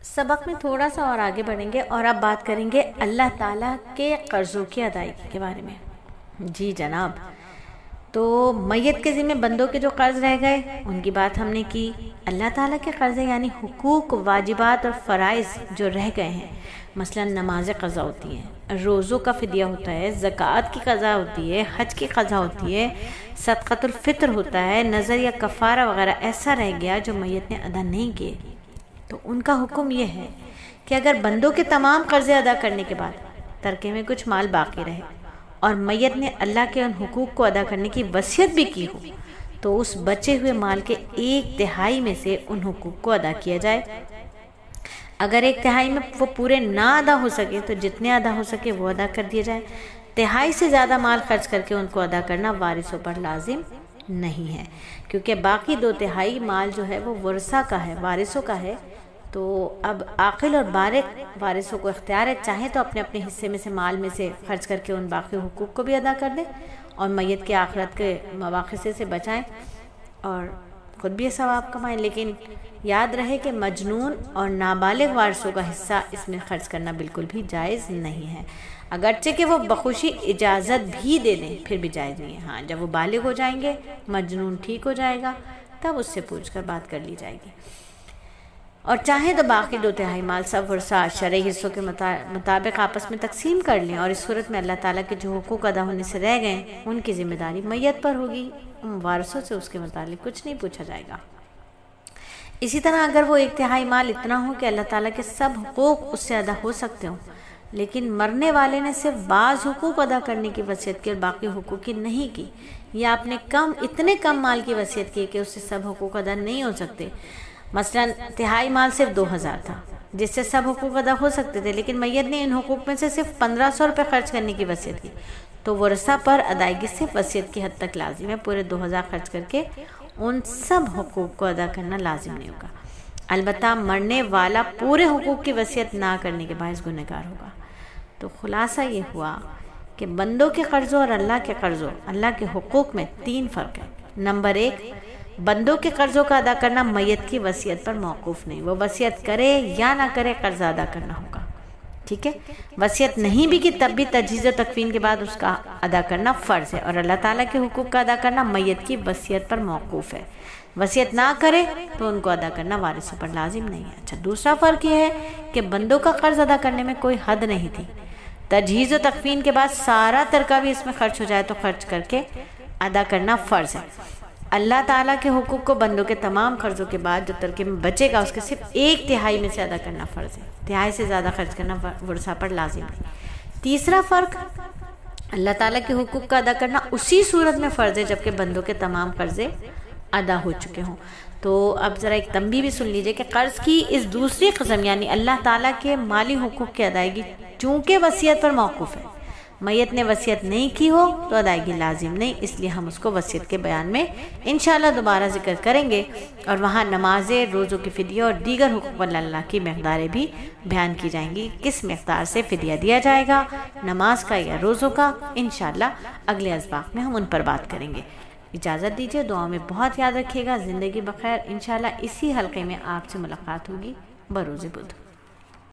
سبق میں تھوڑا سا اور آگے بڑھیں گے اور اب بات کریں گے اللہ تعالیٰ کے قرضوں کی ادائیگی کے بارے میں۔ جی جناب، تو میت کے ذمہ بندوں کے جو قرض رہ گئے ان کی بات ہم نے کی۔ اللہ تعالیٰ کے قرض یعنی حقوق، واجبات اور فرائض جو رہ گئے ہیں، مثلا نمازیں قضا ہوتی ہیں، روزوں کا فدیہ ہوتا ہے، زکوٰۃ کی قضا ہوتی ہے، حج کی قضا ہوتی ہے، صدقۃ الفطر ہوتا ہے، نذر یا کفارہ وغیرہ ایسا رہ گیا جو میت نے ادا نہیں کیے، تو ان کا حکم یہ ہے کہ اگر بندوں کے تمام قرضے ادا کرنے کے بعد ترکے میں کچھ مال باقی رہے اور میت نے اللہ کے ان حقوق کو ادا کرنے کی وصیت بھی کی ہو تو اس بچے ہوئے مال کے 1/3 میں سے ان حقوق کو ادا کیا جائے۔ اگر 1/3 میں وہ پورے نہ ادا ہو سکے تو جتنے ادا ہو سکے وہ ادا کر دیا جائے۔ 1/3 سے زیادہ مال خرچ کر کے ان کو ادا کرنا وارثوں پر لازم نہیں ہے، کیونکہ باقی 2/3 مال جو ہے وہ ورثہ کا ہے، وارثوں کا ہے۔ تو اب عاقل اور بالغ وارثوں کو اختیار ہے، چاہیں تو اپنے اپنے حصے میں سے مال میں سے خرچ کر کے ان باقی حقوق کو بھی ادا کر دیں اور میت کے آخرت کے مواقع سے بچائیں اور خود بھی ثواب کمائیں، لیکن یاد رہے کہ مجنون اور نابالغ وارثوں کا حصہ اس میں خرچ کرنا بالکل بھی جائز نہیں ہے، اگرچہ کہ وہ بخوشی اجازت بھی دے دیں پھر بھی جائز نہیں ہے۔ ہاں، جب وہ بالغ ہو جائیں گے، مجنون ٹھیک ہو جائے گا، تب اس سے پوچھ کر بات کر لی جائے گی، اور چاہیں تو باقی 2/3 مال سب ورثہ شرعی حصوں کے مطابق آپس میں تقسیم کر لیں، اور اس صورت میں اللہ تعالیٰ کے جو حقوق ادا ہونے سے رہ گئے ان کی ذمہ داری میت پر ہوگی، وارثوں سے اس کے متعلق کچھ نہیں پوچھا جائے گا۔ اسی طرح اگر وہ 1/3 مال اتنا ہو کہ اللہ تعالیٰ کے سب حقوق اس سے ادا ہو سکتے ہوں، لیکن مرنے والے نے صرف بعض حقوق ادا کرنے کی وصیت کی اور باقی حقوق کی نہیں کی، یا آپ نے اتنے کم مال کی وصیت کی کہ اس سے سب حقوق ادا نہیں ہو سکتے، مثلا 1/3 مال صرف 2000 تھا جس سے سب حقوق ادا ہو سکتے تھے، لیکن میت نے ان حقوق میں سے صرف 1500 روپے خرچ کرنے کی وصیت کی، تو ورثہ پر ادائیگی صرف وصیت کی حد تک لازم ہے، پورے 2000 خرچ کر کے ان سب حقوق کو ادا کرنا لازم نہیں ہوگا۔ البتہ مرنے والا پورے حقوق کی وصیت نہ کرنے کے باعث گنہگار ہوگا۔ تو خلاصہ یہ ہوا کہ بندوں کے قرضوں اور اللہ کے قرضوں، اللہ کے حقوق میں 3 فرق ہے۔ نمبر 1، بندوں کے قرضوں کا ادا کرنا میت کی وصیت پر موقوف نہیں، وہ وصیت کرے یا نہ کرے قرض ادا کرنا ہوگا، ٹھیک ہے۔ وصیت نہیں بھی کی تب بھی تجہیز و تکفین کے بعد اس کا ادا کرنا فرض ہے، اور اللہ تعالیٰ کے حقوق کا ادا کرنا میت کی وصیت پر موقوف ہے، وصیت نہ کرے تو ان کو ادا کرنا وارثوں پر لازم نہیں ہے۔ اچھا، دوسرا فرق یہ ہے کہ بندوں کا قرض ادا کرنے میں کوئی حد نہیں تھی، تجہیز و تکفین کے بعد سارا ترکہ بھی اس میں خرچ ہو جائے تو خرچ کر کے ادا کرنا فرض ہے۔ اللہ تعالیٰ کے حقوق کو بندوں کے تمام قرضوں کے بعد جو ترکے میں بچے گا اس کے صرف 1/3 میں سے ادا کرنا فرض ہے، 1/3 سے زیادہ خرچ کرنا ورثہ پر لازم ہے۔ تیسرا فرق، اللہ تعالیٰ کے حقوق کا ادا کرنا اسی صورت میں فرض ہے جبکہ بندوں کے تمام قرضے ادا ہو چکے ہوں۔ تو اب ذرا ایک تنبیہ بھی سن لیجئے کہ قرض کی اس دوسری قسم یعنی اللہ تعالیٰ کے مالی حقوق کی ادائیگی چونکہ وصیت پر موقوف ہے، میت نے وصیت نہیں کی ہو تو ادائیگی لازم نہیں، اس لیے ہم اس کو وصیت کے بیان میں انشاءاللہ دوبارہ ذکر کریں گے، اور وہاں نمازیں، روزوں کی فدیہ اور دیگر حقوق اللہ کی مقداریں بھی بیان کی جائیں گی، کس مقدار سے فدیہ دیا جائے گا، نماز کا یا روزوں کا، انشاءاللہ اگلے اسباق میں ہم ان پر بات کریں گے۔ اجازت دیجیے، دعاؤں میں بہت یاد رکھیے گا، زندگی بخیر، انشاءاللہ اسی حلقے میں آپ سے ملاقات ہوگی بروز بدھ۔